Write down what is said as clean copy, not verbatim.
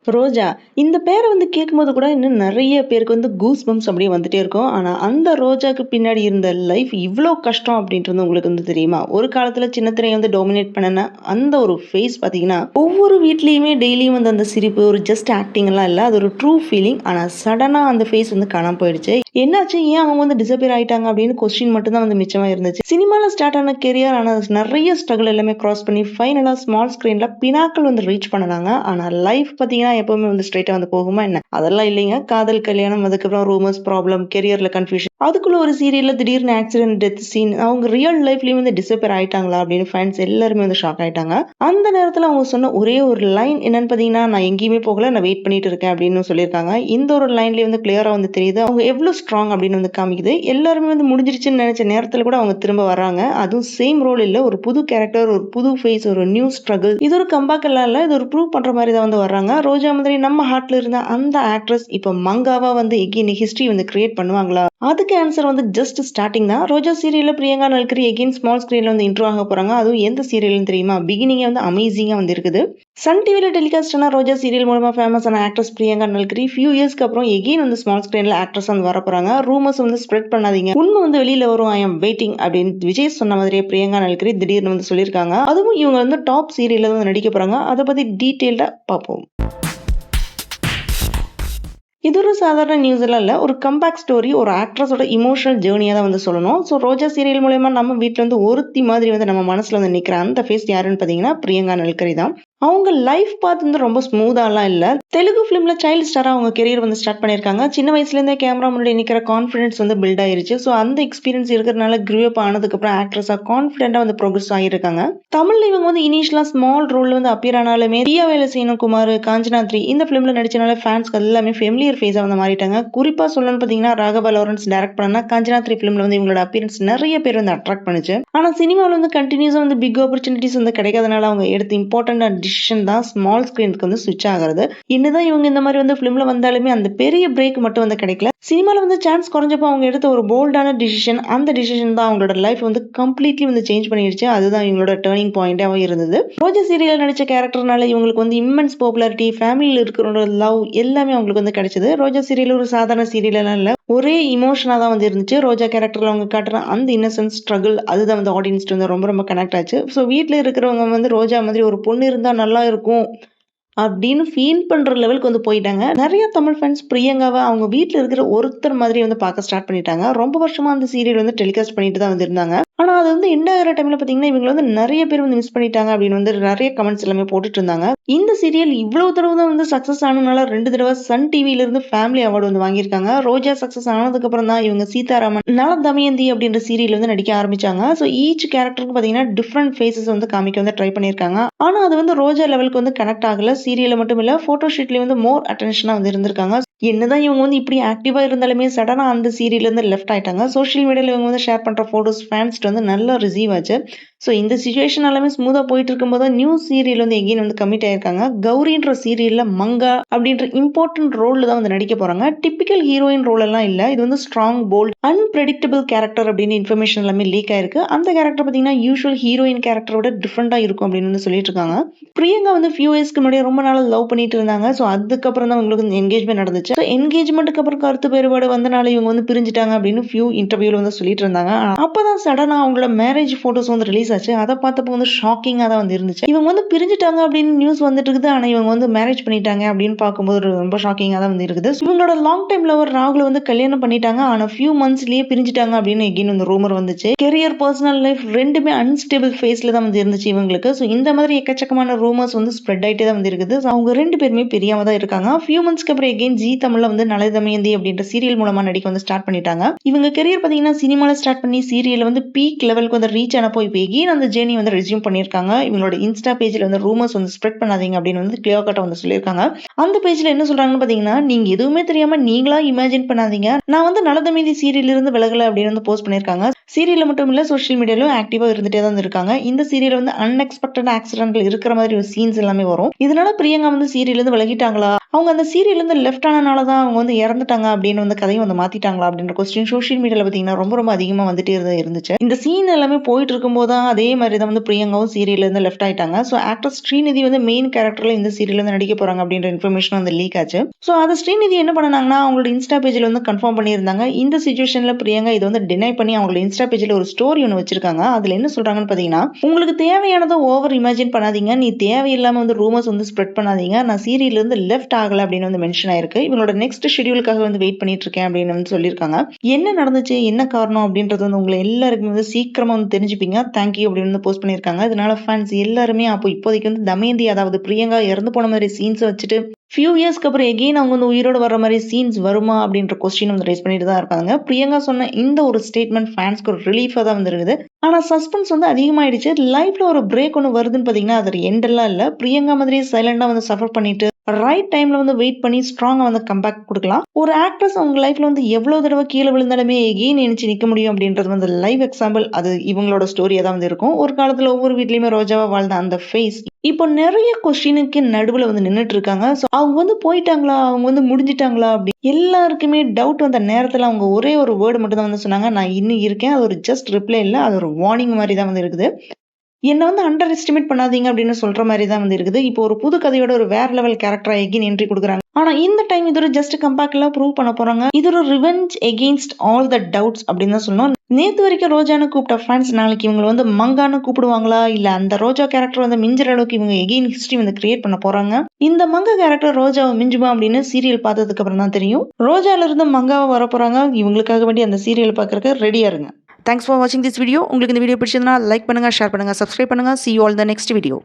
ரோஜா. இந்த பேர கேட்கும்போது கூட இன்னும் நெறைய பேருக்கு கூஸ் பம்ப்ஸ் அப்படியே வந்துட்டே இருக்கும். ஆனா, அந்த ரோஜாக்கு பின்னாடி இருந்த லைஃப் இவ்ளோ கஷ்டம் அப்படின்றது உங்களுக்கு தெரியுமா? ஒரு காலத்துல சின்ன திரை டாமினேட் பண்ணுன அந்த ஒரு ஃபேஸ் பார்த்தீங்கன்னா, ஒவ்வொரு வீட்லயுமே டெய்லியும் அந்த சிரிப்பு, ஒரு ஜஸ்ட் ஆக்டிங்லாம் இல்ல. அது ஒரு ட்ரூ ஃபீலிங். ஆனா, சடனா அந்த ஃபேஸ் காணாம போயிடுச்சு. என்னாச்சு? ஏன் அவங்க டிசப்பியர் ஆயிட்டாங்க அப்படின்னு கொஸ்டின் மட்டும் தான் மிச்சமா இருந்துச்சு. சினிமால ஸ்டார்ட் ஆன கெரியர் ஆனா நெறைய ஸ்ட்ரகிள் எல்லாமே கிராஸ் பண்ணி ஃபைனலா ஸ்மால் ஸ்க்ரீன்ல பினாக்கிள் ரீச் பண்ணுனாங்க. ஆனா லைஃப் பார்த்தீங்கன்னா எப்பவுமே ஸ்ட்ரெயிட்டா போகுமா என்ன? அதெல்லாம் இல்லைங்க. காதல், கல்யாணம், அதுக்கப்புறம் ரூமர்ஸ், ப்ராப்ளம், கெரியர்ல கன்ஃப்யூஷன். அதுக்குள்ள ஒரு சீரியல்ல திடீர்னு ஆக்சிடென்ட், டெத் சீன். அவங்க ரியல் லைஃப்லயும் டிசப்பியர் ஆயிட்டாங்களா அப்படின்னு ஃபேன்ஸ் எல்லாருமே ஷாக் ஆயிட்டாங்க. அந்த நேரத்துல அவங்க சொன்ன ஒரே ஒரு லைன் என்னன்னு பார்த்தீங்கன்னா, நான் எங்கேயுமே போகல. நான் வெயிட் பண்ணிட்டு இருக்கேன் அப்படின்னு சொல்லியிருக்காங்க. இந்த ஒரு லைன்லயே கிளியரா தெரியுது. அவங்க எவ்வளவு ஸ்ட்ராங் அப்படின்னு காமிக்குது. எல்லாருமே முடிஞ்சிருச்சுன்னு நினைச்ச நேரத்துல கூட அவங்க திரும்ப வர்றாங்க. அதுவும் சேம் ரோல் இல்ல. ஒரு புது கேரக்டர், ஒரு புது ஃபேஸ், ஒரு நியூ ஸ்ட்ரகிள். இது ஒரு கம்பேக் எல்லாம் இல்ல. இது ஒரு ப்ரூவ் பண்ற மாதிரி தான் வர்றாங்க. ரோஜா மாதிரி நம்ம ஹார்ட்ல இருந்த அந்த ஆக்ட்ரஸ் இப்ப மங்காவா எகெயின் ஹிஸ்டரி கிரியேட் பண்ணுவாங்களா? அதுக்கு ஆன்சர் ஜஸ்ட் ஸ்டார்டிங் தான். ரோஜா சீரியல்ல பிரியங்கா நல்கரி எகெயின் ஸ்மால் ஸ்கிரீன்ல இன்ட்ரோ ஆக போறாங்க. அதுவும் எந்த சீரியல்னு தெரியுமா? பிகினிங்கே அமேசிங்கா இருக்குது. சன் டிவில டெலிகாஸ்ட் ஆன ரோஜா சீரியல் மூலமா ஃபேமஸ் ஆன ஆக்ட்ரஸ் பிரியங்கா நல்கரி ஃபியூ இயர்ஸ்க்கு அப்புறம் எகெயின் ஸ்மால் ஸ்கிரீன்ல ஆக்ட்ரஸ் வர போறாங்க. ரூமர்ஸ் ஸ்ப்ரெட் பண்ணாதீங்க. உண்மை வெளியில வரும். ஐ அம் வெயிட்டிங் அப்படின்னு விஜய் சொன்ன மாதிரியே பிரியங்கா நல்கரி திடீர்னு சொல்லியிருக்காங்க. அதுவும் இவங்க டாப் சீரியல்ல நடிக்க போறாங்க. அதை பத்தி டீட்டெயில்டா பார்ப்போம். இது ஒரு சாதாரண நியூஸ் எல்லாம் இல்ல. ஒரு கம்பேக் ஸ்டோரி, ஒரு ஆக்ட்ரஸோட இமோஷனல் ஜேர்னியா தான் சொல்லணும். ஸோ ரோஜா சீரியல் மூலியமா நம்ம வீட்ல ஒருத்தி மாதிரி நம்ம மனசுல நிக்கிற அந்த ஃபேஸ் யாருன்னு பார்த்தீங்கன்னா, பிரியங்கா நல்கரி தான். அவங்க லைஃப் பாத் ரொம்ப ஸ்மூத்தாலாம் இல்ல. தெலுங்கு ஃபிலிம்ல சைல்ட் ஸ்டாரா அவங்க கெரியர் ஸ்டார்ட் பண்ணியிருக்காங்க. சின்ன வயசுல இருந்தே கேமரா முன்னாடி நிக்கிற கான்ஃபிடன்ஸ் பில்ட் ஆயிருச்சு. ஸோ அந்த எக்ஸ்பீரியன்ஸ் இருக்கிறதுனால க்ரோ அப் ஆனதுக்கு அப்புறம் ஆக்ட்ரஸா கான்ஃபிடென்ட்டா ப்ரோக்ரஸ் ஆகியிருக்காங்க. தமிழ்ல இவங்க இனிஷியலா ஸ்மால் ரோல்ல அப்பியர் ஆனாலுமே பிரியா வேலை செய்யணும் குமார், காஞ்சனா 3 இந்த ஃபிலிம்ல நடிச்சனால ஃபேன்ஸ்க்கு எல்லாமே ஃபெமிலியர் ஃபேஸா மாறிட்டாங்க. குறிப்பா சொல்லணும்னு பார்த்தீங்கன்னா, ராகவா லாரன்ஸ் டைரக்ட் பண்ண காஞ்சனா 3 ஃபிலிம்ல இவங்களோட அப்பியரன்ஸ் நிறைய பேர் அட்ராக்ட் பண்ணுச்சு. ஆனா சினிமாவில் கண்டினியூஸா பிக் ஆப்பர்ச்சுனிட்டிஸ் கிடைக்காதனால அவங்க எடுத்த இம்பார்ட்டன்ட் டிசிஷன் தான் ஸ்மால் ஸ்கிரீனுக்கு ஸ்விட்ச் ஆகிறது. என்னதான் இவங்க இந்த மாதிரி ஃபிலிம்ல வந்தாலுமே அந்த பெரிய பிரேக் மட்டும் கிடைக்கல. சினிமால சான்ஸ் குறைஞ்சப்போ அவங்க எடுத்த ஒரு போல்டான டிசிஷன், அந்த டிசிஷன் தான் அவங்களோட லைஃப் கம்ப்ளீட்லி சேஞ்ச் பண்ணிடுச்சு. அதுதான் இவங்களோட டர்னிங் பாயிண்டாவே இருந்தது. ரோஜா சீரியல் நடிச்ச கேரக்டர்னால இவங்களுக்கு இம்மென்ஸ் பாப்புலாரிட்டி, ஃபேமிலியில இருக்கிற லவ் எல்லாமே அவங்களுக்கு கிடைச்சது. ரோஜா சீரியல் ஒரு சாதாரண சீரியல் எல்லாம் இல்ல. ஒரே இமோஷனா தான் இருந்துச்சு. ரோஜா கேரக்டர்ல அவங்க காட்டுற அந்த இன்னசென்ஸ், ஸ்ட்ரகிள் அதுதான் ஆடியன்ஸ் ரொம்ப ரொம்ப கனெக்ட் ஆச்சு. ஸோ வீட்ல இருக்கிறவங்க ரோஜா மாதிரி ஒரு பொண்ணு இருந்தா நல்லா இருக்கும் அப்படின்னு ஃபீல் பண்ற லெவலுக்கு போயிட்டாங்க. நெறைய தமிழ் ஃபேன்ஸ் பிரியங்காவ அவங்க வீட்ல இருக்கிற ஒருத்தர் மாதிரி பார்க்க ஸ்டார்ட் பண்ணிட்டாங்க. ரொம்ப வருஷமா அந்த சீரியல் டெலிகாஸ்ட் பண்ணிட்டு தான் இருந்தாங்க. ஆனா அது எண்ட் ஆகுற டைம்ல பாத்தீங்கன்னா, இவங்கள நெறைய பேர் மிஸ் பண்ணிட்டாங்க அப்படின்னு நெறைய கமெண்ட்ஸ் எல்லாமே போட்டுட்டு இருந்தாங்க. இந்த சீரியல் இவ்வளவு தடவை தான் சக்சஸ் ஆனதுனால 2 தடவை சன் டிவில இருந்து ஃபேமிலி அவார்டு வாங்கியிருக்காங்க. ரோஜா சக்சஸ் ஆனதுக்கு அப்புறம் தான் இவங்க சீதாராமன், நல தமயந்தி அப்படின்ற சீரியல் நடிக்க ஆரம்பிச்சாங்க. ஸோ ஈச் கேரக்டருக்கு பாத்தீங்கன்னா டிஃப்ரெண்ட் ஃபேஸஸ் காமிக்க ட்ரை பண்ணியிருக்காங்க. ஆனா அது ரோஜா லெவலுக்கு கனெக்ட் ஆகல. சீரியல்ல மட்டும் இல்ல, போட்டோ ஷூட்லயே மோர் அட்டென்ஷனா இருந்திருக்காங்க. என்னதான் இவங்க இப்படி ஆக்டிவா இருந்தாலுமே சடனா அந்த சீரியல்ல இருந்து லெஃப்ட் ஆயிட்டாங்க. சோஷியல் மீடியால இவங்க ஷேர் பண்ற போட்டோஸ் ஃபேன்ஸ்ட்டு நல்லா ரிசீவ் ஆச்சு. ஸோ இந்த சிச்சுவேஷன் எல்லாமே ஸ்மூதா போயிட்டு இருக்கும்போது நியூ சீரியல் எகெயின் கமிட் ஆயிருக்காங்க. கௌரின்ற சீரியல்ல மங்கா அப்படின்ற இம்பார்ட்டன்ட் ரோல்ல தான் நடிக்க போறாங்க. டிப்பிக்கல் ஹீரோயின் ரோல் எல்லாம் இல்ல. இது ஸ்ட்ராங், போல்ட், அன்பிரெடிக்டபிள் கேரக்டர் அப்படின்னு இன்ஃபர்மேஷன் எல்லாமே லீக் ஆயிருக்கு. அந்த கேரக்டர் பாத்தீங்கன்னா யூசுவல் ஹீரோயின் கேரக்டரோட டிஃப்ரெண்டா இருக்கும் அப்படின்னு சொல்லிட்டு இருக்காங்க. பிரியங்கா ஃபியூ இயர்ஸ்க்கு முன்னாடி ரொம்ப நாள் லவ் பண்ணிட்டு இருந்தாங்க. ஸோ அதுக்கப்புறம் தான் உங்களுக்கு என்கேஜ்மெண்ட் நடந்துச்சு. ஸோ என்கேஜ்மெண்ட்டுக்கு அப்புறம் கருத்து வேறுபாடு வந்தனால இவங்க பிரிஞ்சுட்டாங்க அப்படின்னு ஃபியூ இன்டர்வியூல சொல்லிட்டு இருந்தாங்க. அப்பதான் சடனா அவங்களோட மேரேஜ் போட்டோஸ் ரிலீஸ் ஆச்சு. அதை பார்த்தப்போ ஷாக்கிங்கா தான் இருந்துச்சு. இவங்க பிரிஞ்சுட்டாங்க அப்படின்னு நியூஸ் வந்துட்டு இருக்குது. ஆனா இவங்க மேரேஜ் பண்ணிட்டாங்க அப்படின்னு பார்க்கும்போது ரொம்ப ஷாக்கிங்கா தான் இருக்குது. இவங்களோட லாங் டைம் லவர் ராகுல் கல்யாணம் பண்ணிட்டாங்க. ஆனா ஃபியூ மந்த்ஸ்லயே பிரிஞ்சுட்டாங்க அப்படின்னு எகெயின் ரூமர் வந்துச்சு. கெரியர், பர்சனல் லைஃப் ரெண்டுமே அன்ஸ்டேபிள் ஃபேஸ்ல தான் இருந்துச்சு இவங்களுக்கு. ஸோ இந்த மாதிரி எக்கச்சக்கமான ரூமர்ஸ் ஸ்ப்ரெட் ஆயிட்டே தான் இருக்குது. அவங்க 2 பேருமே பிரியாம தான் இருக்காங்க. ஃபியூ மந்த்ஸ்க்கு அப்புறம் எகெயின் ஜி தமிழ்ல நல தமயந்தி அப்படின்ற சீரியல் மூலமா நடிக்க ஸ்டார்ட் பண்ணிட்டாங்க. இவங்க கெரியர் பாத்தீங்கன்னா சினிமால ஸ்டார்ட் பண்ணி சீரியல் பீக் லெவலுக்கு ரீச் ஆனப்போ இப்போ எகெயின் அந்த ஜேர்னி ரெஸ்யூம் பண்ணிருக்காங்க. இவங்களோட இன்ஸ்டா பேஜ்ல ரூமர்ஸ் ஸ்ப்ரெட் பண்ணாதீங்க அப்படின்னு கிளியர் கட்டா சொல்லியிருக்காங்க. அந்த பேஜ்ல என்ன சொல்றாங்கன்னு பாத்தீங்கன்னா, நீங்க எதுவுமே தெரியாம நீங்களா இமேஜின் பண்ணாதீங்க. நான் நலதமயந்தி சீரியல் இருந்து விலகல அப்படின்னு போஸ்ட் பண்ணிருக்காங்க. சீரியல்ல மட்டும் இல்ல, சோஷியல் மீடியாலும் ஆக்டிவா இருந்துட்டே தான் இருக்காங்க. இந்த சீரியல் அன்எக்ஸ்பெக்டட் ஆக்சிடென்ட்ல இருக்கிற மாதிரி ஒரு சீன்ஸ் எல்லாமே வரும். இதனால பிரியங்கா சீரியல் இருந்து விலகிட்டாங்களா அவங்க அந்த சீரியல்லேருந்து லெஃப்ட் ஆனனால தான் அவங்க வந்து இறந்துட்டாங்க அப்படின்னு வந்து கதையை வந்து மாத்திட்டாங்களா அப்படின்ற கொஸ்டின் சோஷியல் மீடியால பார்த்தீங்கன்னா ரொம்ப ரொம்ப அதிகமாக வந்துட்டே இருந்துச்சு. இந்த சீன் எல்லாமே போயிட்டு இருக்கும்போது தான் அதே மாதிரி தான் வந்து பிரியங்காவும் சீரியல்ல இருந்து லெஃப்ட் ஆயிட்டாங்க. ஸோ ஆக்டர் ஸ்ரீநிதி வந்து மெயின் கேரக்டர்ல இந்த சீரியல்ல வந்து நடிக்க போறாங்க அப்படின்ற இன்ஃபர்மேஷன் வந்து லீக் ஆச்சு. ஸோ அதை ஸ்ரீநிதி என்ன பண்ணாங்கன்னா அவங்களோட இன்ஸ்டா பேஜில் வந்து கன்ஃபார்ம் பண்ணியிருந்தாங்க. இந்த சுச்சுவேஷன்ல பிரியங்கா இதை வந்து டினை பண்ணி அவங்களோட இன்ஸ்டா பேஜில் ஒரு ஸ்டோரி ஒன்று வச்சிருக்காங்க. அதுல என்ன சொல்றாங்கன்னு பார்த்தீங்கன்னா, உங்களுக்கு தேவையானதை ஓவர் இமேஜின் பண்ணாதீங்க, நீ தேவையில்லாம வந்து ரூமர்ஸ் வந்து ஸ்ப்ரெட் பண்ணாதீங்க, நான் சீரியல்ல இருந்து லெஃப்ட் ஆகல அப்படின்னு வந்து மென்ஷன் ஆயிருக்கு. இவங்களோட நெக்ஸ்ட் ஷெட்யூலுக்காக வந்து வெயிட் பண்ணிட்டு இருக்கேன் அப்படின்னு வந்து சொல்லியிருக்காங்க. என்ன நடந்துச்சு, என்ன காரணம் அப்படின்றது வந்து உங்களை எல்லாருக்குமே வந்து சீக்கிரமா வந்து தெரிஞ்சுப்பீங்க. தேங்க்யூ அப்படின்னு வந்து போஸ்ட் பண்ணியிருக்காங்க. இதனால ஃபேன்ஸ் எல்லாருமே அப்போ இப்போதைக்கு வந்து தமயந்தி, அதாவது பிரியங்கா இறந்து போன மாதிரி சீன்ஸ் வச்சுட்டு ஃபியூ இயர்ஸ்க்கு அப்புறம் எகெயின் அவங்க வந்து உயிரோட வர மாதிரி சீன்ஸ் வருமா அப்படின்ற கொஸ்டின் வந்து ரைஸ் பண்ணிட்டு தான் இருக்காங்க. பிரியங்கா சொன்ன இந்த ஒரு ஸ்டேட்மெண்ட் ஃபேன்ஸ்க்கு ஒரு ரிலீஃபா தான் வந்து இருக்குது. ஆனா சஸ்பென்ஸ் வந்து அதிகமாயிடுச்சு. லைஃப்ல ஒரு பிரேக் ஒன்று வருதுன்னு பாத்தீங்கன்னா அது எண்ட் எல்லாம் இல்ல. பிரியங்கா மாதிரி சைலண்டா வந்து சஃபர் பண்ணிட்டு ரைட் டைம்ல வந்து வெயிட் பண்ணி ஸ்ட்ராங்கா வந்து கம்பேக் கொடுக்கலாம். ஒரு ஆக்ட்ரஸ் அவங்க லைஃப்ல வந்து எவ்வளவு தடவை கீழே விழுந்தாலுமே எகெயின் எழுச்சி நிக்க முடியும் அப்படின்றது வந்து லைவ் எக்ஸாம்பிள். அது இவங்களோட ஸ்டோரியா தான் வந்து இருக்கும். ஒரு காலத்துல ஒவ்வொரு வீட்லயுமே ரோஜாவா வாழ்ந்த அந்த ஃபேஸ் இப்போ நிறைய கொஸ்டினுக்கு நடுவுல வந்து நின்னுட்டு இருக்காங்க. ஸோ அவங்க வந்து போயிட்டாங்களா, அவங்க வந்து முடிஞ்சிட்டாங்களா அப்படி எல்லாருக்குமே டவுட் வந்த நேரத்துல அவங்க ஒரே ஒரு வேர்டு மட்டும் தான் வந்து சொன்னாங்க, நான் இன்னும் இருக்கேன். அது ஒரு ஜஸ்ட் ரிப்ளை இல்ல, அது ஒரு வார்னிங் மாதிரி தான் வந்து இருக்குது. என்ன வந்து அண்டர் எஸ்டிமேட் பண்ணாதீங்க அப்படின்னு சொல்ற மாதிரி தான் வந்து இருக்குது. இப்போ ஒரு புது கதையோட ஒரு வேற லெவல் கேரக்டரா எகெயின் என்ட்ரி கொடுக்குறாங்க. ஆனா இந்த டைம் இது ஒரு ஜஸ்ட் கம்பேக்ல ப்ரூவ் பண்ண போறாங்க. இது ஒரு revenge against all the doubts அப்படின்னு தான் சொல்லணும். நேத்து வரைக்கும் ரோஜான்னு கூப்பிட்ட ஃபேன்ஸ் நாளைக்கு இவங்க வந்து மங்கான்னு கூப்பிடுவாங்களா, இல்ல அந்த ரோஜா கேரக்டர் வந்து மிஞ்சுற அளவுக்கு இவங்க எகெயின் ஹிஸ்டரி வந்து கிரியேட் பண்ண போறாங்க. இந்த மங்கா கேரக்டர் ரோஜாவை மிஞ்சுமா அப்படின்னு சீரியல் பார்த்ததுக்கு அப்புறம் தான் தெரியும். ரோஜால இருந்து மங்காவை வர போறாங்க. இவங்களுக்காக வேண்டி அந்த சீரியல் பார்க்கறதுக்கு ரெடியா இருங்க. தேங்க்ஸ் ஃபார் வாட்சிங் திஸ் வீடியோ. உங்களுக்கு இந்த வீடியோ பிடிச்சிருந்தா லைக் பண்ணுங்க, ஷேர் பண்ணுங்க, சப்ஸ்கிரைப் பண்ணுங்க. See you all in the next video.